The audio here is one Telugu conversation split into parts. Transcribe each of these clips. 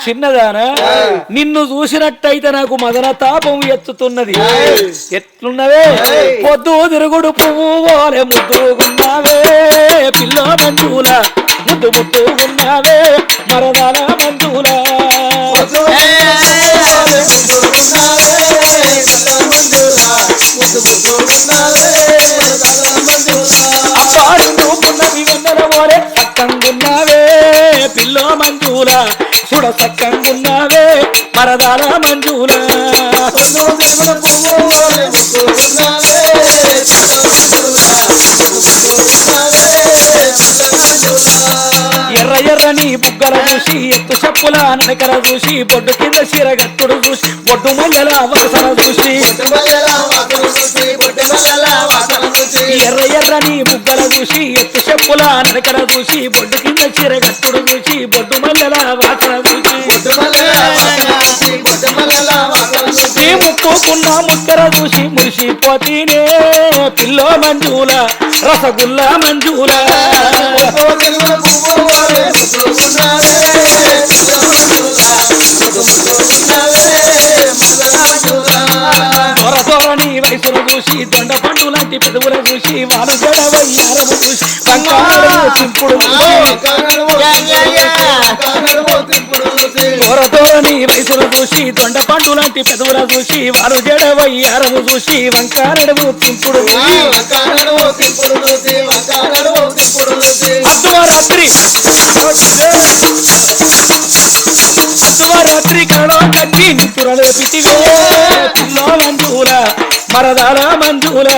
చిన్నదానా నిన్ను చూసినట్టయితే నాకు మదన తాపం ఎత్తుతున్నది ఎట్లున్నవే పొద్దు తిరుగుడు పువ్వు ఓలే ముద్దుగున్నావే పిల్ల మంజుల ముద్దు ముద్దుగున్నావే మరదాల మంజుల అప్పాడుకున్నవి వెన్నెల ఓలే సక్కంగున్నావే పిల్ల మంజుల చూడ సక్కంగున్నావే మరదాల మంజుల ఎర్ర ఎర్రని బుగ్గల చూసి ఎత్తు చెప్పుల నడకల చూసి బొడ్డు కింద చీరగట్టుడు చూసి బొడ్డు మల్లెల వాసన చూసి ఎర్ర ఎర్రని బుగ్గల చూసి ఎత్తు చెప్పుల నడకల చూసి బొడ్డు కింద చీరగట్టుడు చూసి బొడ్డు మల్లెల వాసన చూసి ముక్కుకున్న ముక్కర చూసి మురిసిపోతీనే పిల్లో మంజుల రసగుల్ల మంజుల దొరని వయసును చూసి దొండ పండు లాంటి పెదవుల చూసి వాన జడవయ్యారము చూసి చింపుడు దొరని వయసును చూసి దొండ పండు లాంటి పెదవుల చూసి వారు జడవయ్యారము చూసి వంకారడము చింపుడు అర్ధరాత్రి కళలో కట్టి నిపురలే పిటివే పిల్లో మంజుల మరదాల మంజుల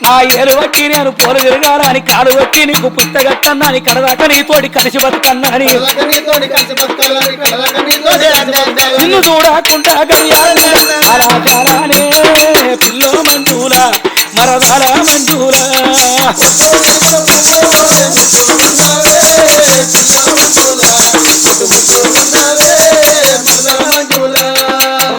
నా ఎరువకి నేను పోలు తిరగాలని కాలు వచ్చి నీకు పుస్తగట్టన్నాని కడదాక నీతోటి కలిసి బతుకన్నాని నిన్ను చూడకుండా గడియాలనే అలా చాలానే పిల్లో మంజుల మరదాల మంజుల